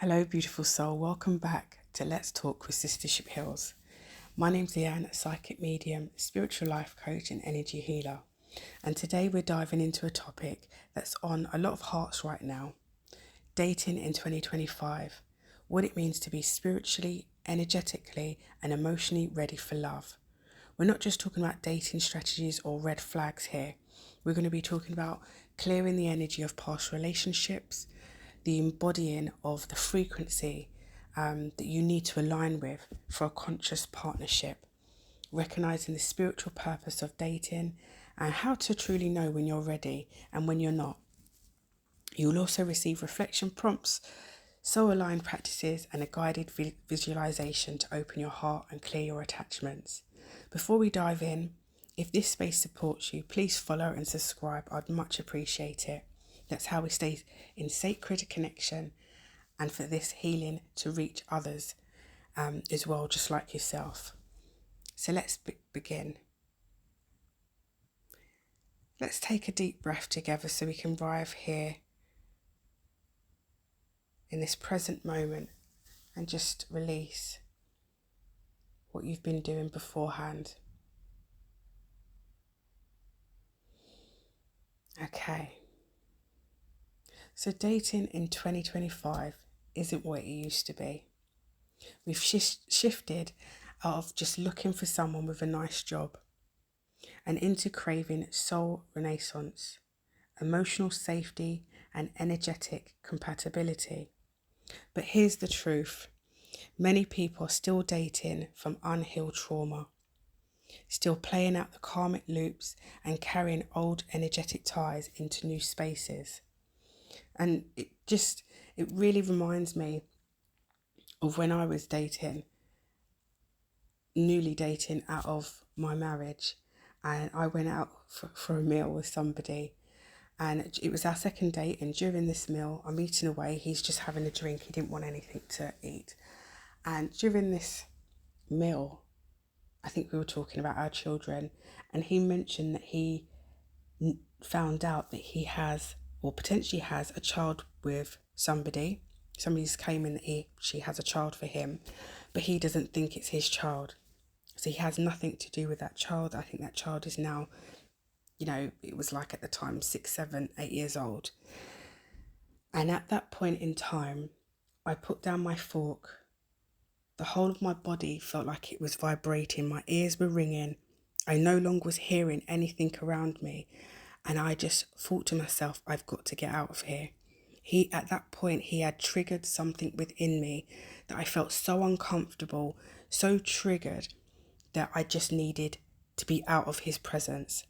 Hello, beautiful soul. Welcome back to Let's Talk with Sistership Hills. My name's Leanne, a psychic medium, spiritual life coach, and energy healer. And today we're diving into a topic that's on a lot of hearts right now: dating in 2025. What it means to be spiritually, energetically, and emotionally ready for love. We're not just talking about dating strategies or red flags here. We're going to be talking about clearing the energy of past relationships, the embodying of the frequency that you need to align with for a conscious partnership, recognizing the spiritual purpose of dating and how to truly know when you're ready and when you're not. You'll also receive reflection prompts, soul aligned practices, and a guided visualization to open your heart and clear your attachments. Before we dive in, if this space supports you, please follow and subscribe. I'd much appreciate it. That's how we stay in sacred connection and for this healing to reach others as well, just like yourself. So let's begin. Let's take a deep breath together so we can arrive here in this present moment and just release what you've been doing beforehand. Okay. So dating in 2025 isn't what it used to be. We've shifted out of just looking for someone with a nice job and into craving soul renaissance, emotional safety, and energetic compatibility. But here's the truth. Many people are still dating from unhealed trauma, still playing out the karmic loops and carrying old energetic ties into new spaces. And it really reminds me of when I was newly dating out of my marriage, and I went out for a meal with somebody, and it was our second date, and during this meal I'm eating away, he's just having a drink, he didn't want anything to eat. And during this meal, I think we were talking about our children, and he mentioned that he found out that he has or potentially has a child with somebody. Somebody's claiming that she has a child for him, but he doesn't think it's his child. So he has nothing to do with that child. I think that child is now, it was like at the time 6, 7, 8 years old. And at that point in time, I put down my fork. The whole of my body felt like it was vibrating. My ears were ringing. I no longer was hearing anything around me. And I just thought to myself, I've got to get out of here. At that point, he had triggered something within me that I felt so uncomfortable, so triggered that I just needed to be out of his presence.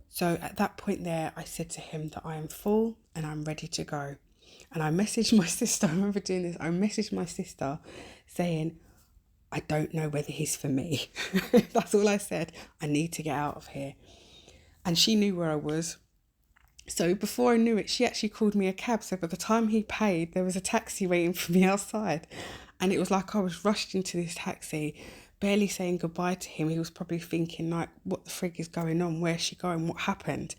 So at that point there, I said to him that I am full and I'm ready to go. And I messaged my sister, I remember doing this, I messaged my sister saying, I don't know whether he's for me. That's all I said. I need to get out of here. And she knew where I was. So before I knew it, she actually called me a cab. So by the time he paid, there was a taxi waiting for me outside. And it was like I was rushed into this taxi, barely saying goodbye to him. He was probably thinking, like, what the frig is going on? Where's she going? What happened?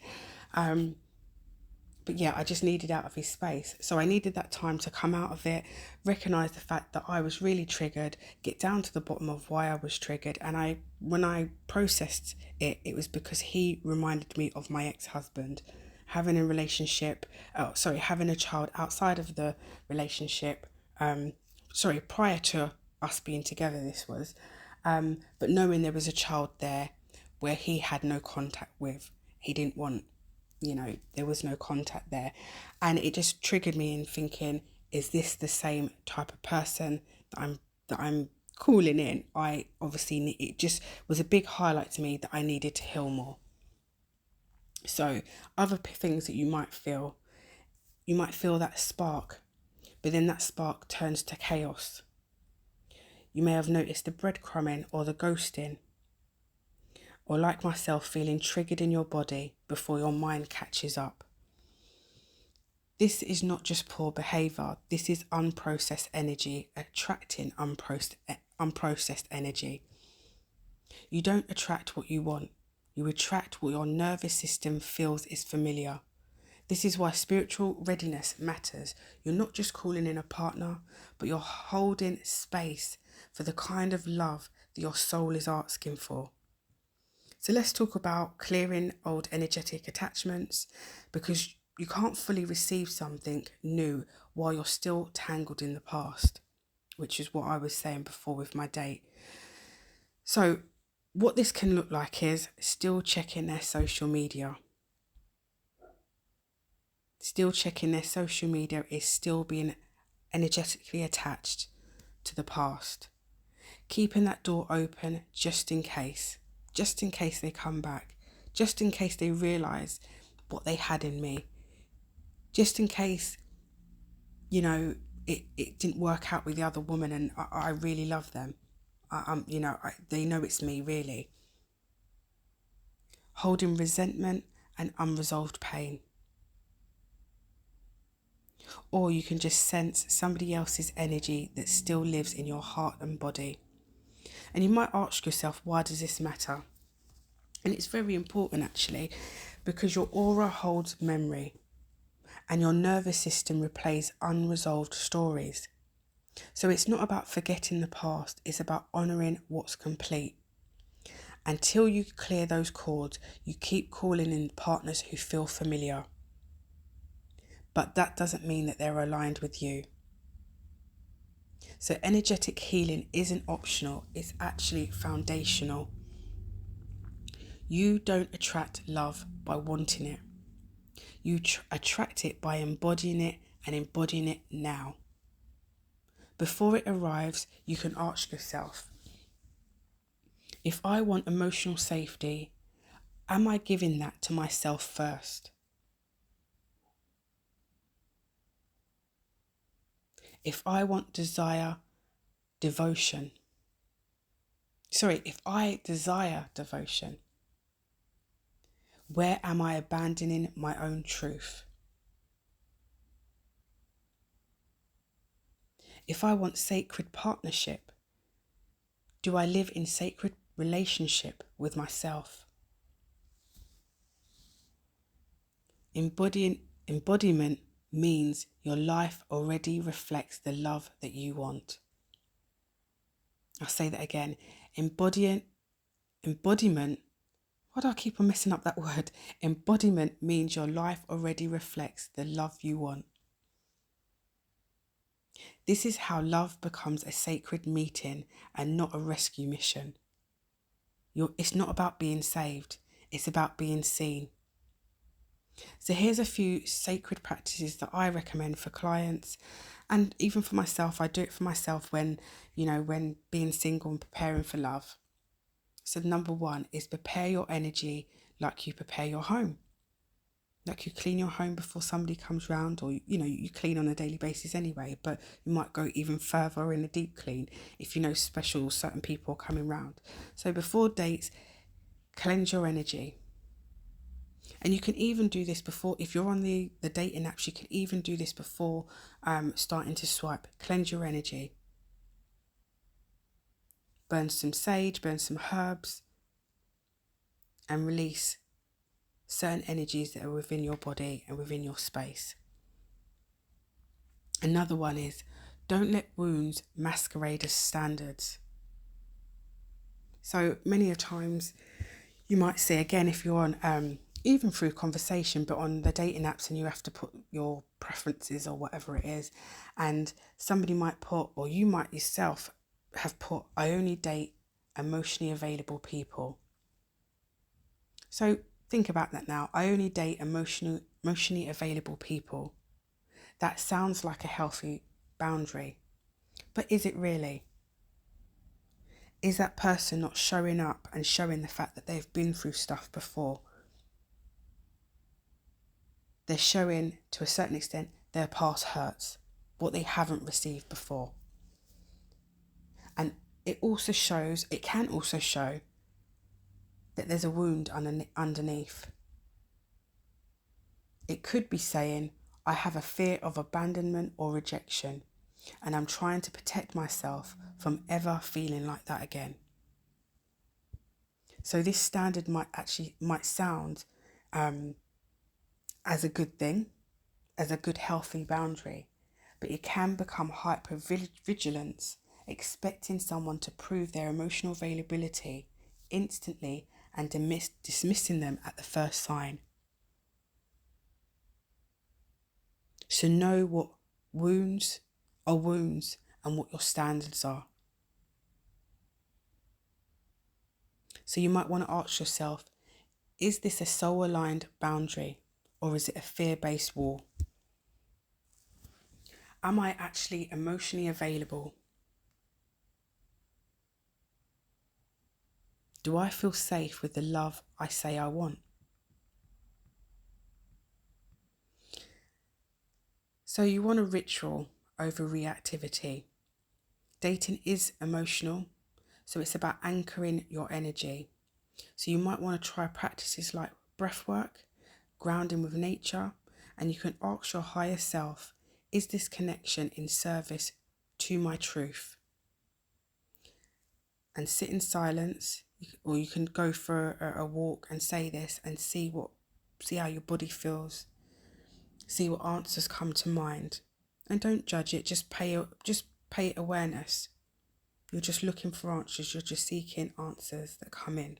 But yeah, I just needed out of his space. So I needed that time to come out of it, recognise the fact that I was really triggered, get down to the bottom of why I was triggered. And when I processed it, it was because he reminded me of my ex-husband. Having having a child outside of the relationship, prior to us being together, this was, but knowing there was a child there where he had no contact with, he didn't want, there was no contact there. And it just triggered me in thinking, is this the same type of person that I'm calling in? It just was a big highlight to me that I needed to heal more. So other things that you might feel that spark, but then that spark turns to chaos. You may have noticed the breadcrumbing or the ghosting, or like myself, feeling triggered in your body before your mind catches up. This is not just poor behaviour, this is unprocessed energy attracting unprocessed energy. You don't attract what you want. You attract what your nervous system feels is familiar. This is why spiritual readiness matters. You're not just calling in a partner, but you're holding space for the kind of love that your soul is asking for. So let's talk about clearing old energetic attachments, because you can't fully receive something new while you're still tangled in the past, which is what I was saying before with my date. So what this can look like is still checking their social media. Still checking their social media is still being energetically attached to the past. Keeping that door open just in case they come back, just in case they realise what they had in me, just in case, it didn't work out with the other woman and I really love them. They know it's me, really. Holding resentment and unresolved pain. Or you can just sense somebody else's energy that still lives in your heart and body. And you might ask yourself, why does this matter? And it's very important, actually, because your aura holds memory and your nervous system replays unresolved stories. So it's not about forgetting the past, it's about honouring what's complete. Until you clear those cords, you keep calling in partners who feel familiar. But that doesn't mean that they're aligned with you. So energetic healing isn't optional, it's actually foundational. You don't attract love by wanting it. You attract it by embodying it and embodying it now. Before it arrives, you can ask yourself, if I want emotional safety, am I giving that to myself first? If I desire devotion, where am I abandoning my own truth? If I want sacred partnership, do I live in sacred relationship with myself? Embodiment means your life already reflects the love that you want. I'll say that again. Embodiment, why do I keep on messing up that word? Embodiment means your life already reflects the love you want. This is how love becomes a sacred meeting and not a rescue mission. It's not about being saved, it's about being seen. So here's a few sacred practices that I recommend for clients, and even for myself. I do it for myself when being single and preparing for love. So number 1 is prepare your energy like you prepare your home. Like you clean your home before somebody comes round, or you clean on a daily basis anyway, but you might go even further in a deep clean if certain people are coming round. So before dates, cleanse your energy. And you can even do this before, if you're on the dating apps, you can even do this before starting to swipe. Cleanse your energy. Burn some sage, burn some herbs, and release certain energies that are within your body and within your space. Another one is, don't let wounds masquerade as standards. So many a times you might see, again, if you're on, even through conversation, but on the dating apps, and you have to put your preferences or whatever it is, and somebody might put, or you might yourself have put, I only date emotionally available people. So think about that now. I only date emotionally available people. That sounds like a healthy boundary, but is it really? Is that person not showing up and showing the fact that they've been through stuff before? They're showing, to a certain extent, their past hurts, what they haven't received before. And it can also show that there's a wound underneath. It could be saying, I have a fear of abandonment or rejection, and I'm trying to protect myself from ever feeling like that again. So this standard might sound as a good thing, as a good healthy boundary, but it can become hyper vigilance, expecting someone to prove their emotional availability instantly and dismissing them at the first sign. So know what wounds are wounds and what your standards are. So you might want to ask yourself, is this a soul-aligned boundary or is it a fear-based wall? Am I actually emotionally available? Do I feel safe with the love I say I want? So you want a ritual over reactivity. Dating is emotional, so it's about anchoring your energy. So you might want to try practices like breath work, grounding with nature, and you can ask your higher self, is this connection in service to my truth? And sit in silence, or you can go for a walk and say this and see how your body feels. See what answers come to mind. And don't judge it, just pay it awareness. You're just looking for answers, you're just seeking answers that come in.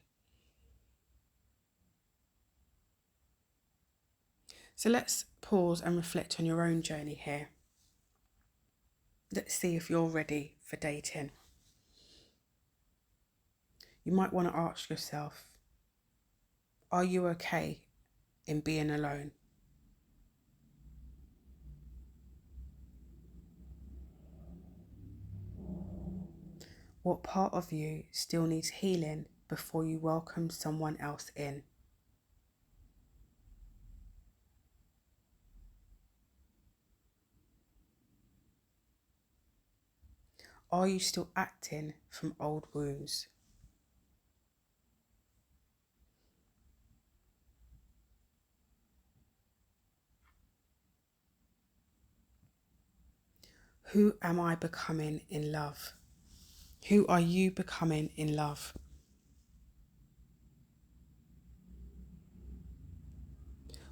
So let's pause and reflect on your own journey here. Let's see if you're ready for dating. You might want to ask yourself, are you okay in being alone? What part of you still needs healing before you welcome someone else in? Are you still acting from old wounds? Who am I becoming in love? Who are you becoming in love?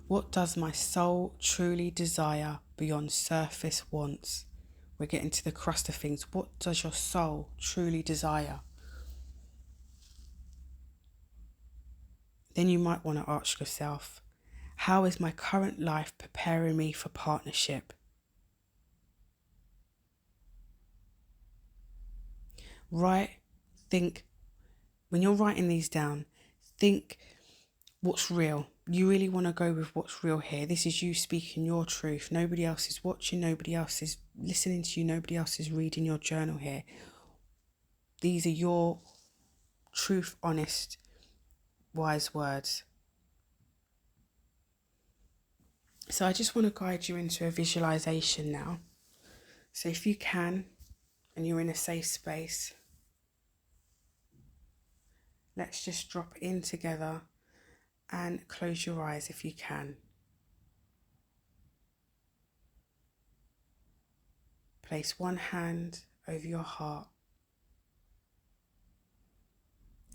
What does my soul truly desire beyond surface wants? We're getting to the crust of things. What does your soul truly desire? Then you might want to ask yourself, how is my current life preparing me for partnership? Think, when you're writing these down, think what's real. You really want to go with what's real here. This is you speaking your truth. Nobody else is watching, nobody else is listening to you, nobody else is reading your journal here. These are your truth, honest, wise words. So I just want to guide you into a visualization now. So if you can, and you're in a safe space, let's just drop in together and close your eyes if you can. Place one hand over your heart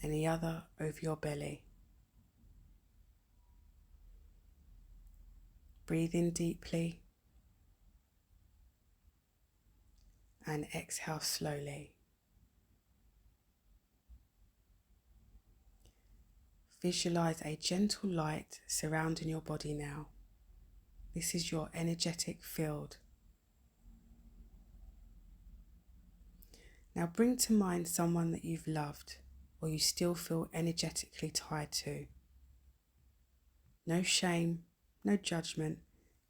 and the other over your belly. Breathe in deeply and exhale slowly. Visualize a gentle light surrounding your body now. This is your energetic field. Now bring to mind someone that you've loved or you still feel energetically tied to. No shame, no judgment,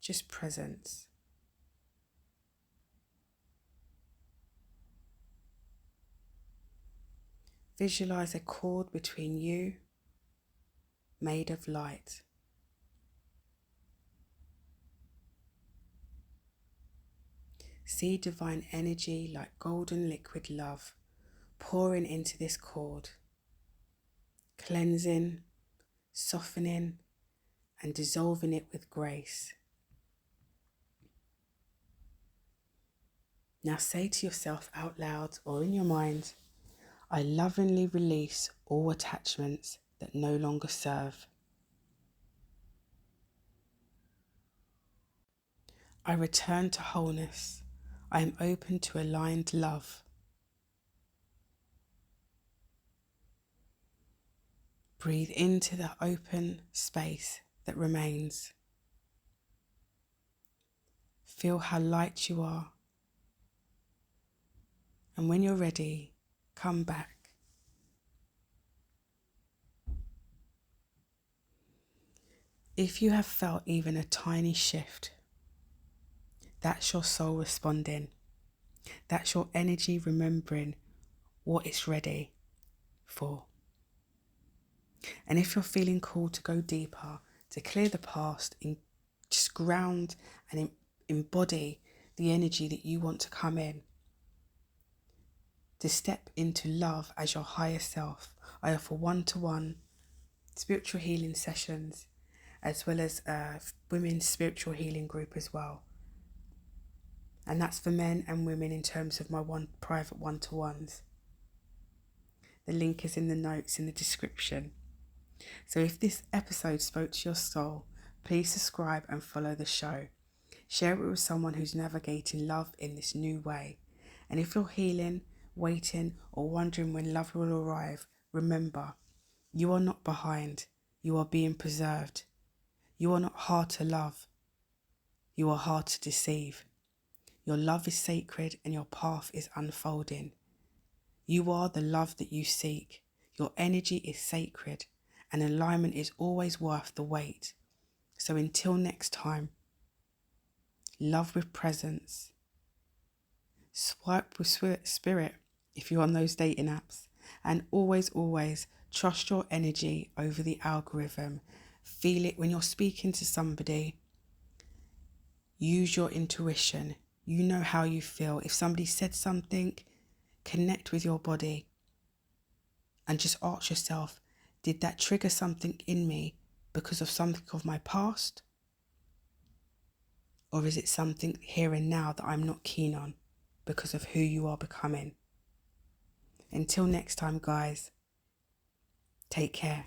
just presence. Visualize a cord between you, made of light. See divine energy like golden liquid love pouring into this cord, cleansing, softening, and dissolving it with grace. Now say to yourself out loud or in your mind, I lovingly release all attachments that no longer serve. I return to wholeness. I am open to aligned love. Breathe into the open space that remains. Feel how light you are. And when you're ready, come back. If you have felt even a tiny shift, that's your soul responding. That's your energy remembering what it's ready for. And if you're feeling called to go deeper, to clear the past, and just ground and embody the energy that you want to come in, to step into love as your higher self, I offer one-to-one spiritual healing sessions, as well as a women's spiritual healing group as well. And that's for men and women in terms of my private one-to-ones. The link is in the notes in the description. So if this episode spoke to your soul, please subscribe and follow the show. Share it with someone who's navigating love in this new way. And if you're healing, waiting, or wondering when love will arrive, remember, you are not behind. You are being preserved. You are not hard to love. You are hard to deceive. Your love is sacred and your path is unfolding. You are the love that you seek. Your energy is sacred and alignment is always worth the wait. So until next time, love with presence. Swipe with spirit if you're on those dating apps. And always, always trust your energy over the algorithm. Feel it when you're speaking to somebody. Use your intuition. You know how you feel. If somebody said something, connect with your body and just ask yourself, did that trigger something in me because of something of my past? Or is it something here and now that I'm not keen on because of who you are becoming? Until next time, guys, take care.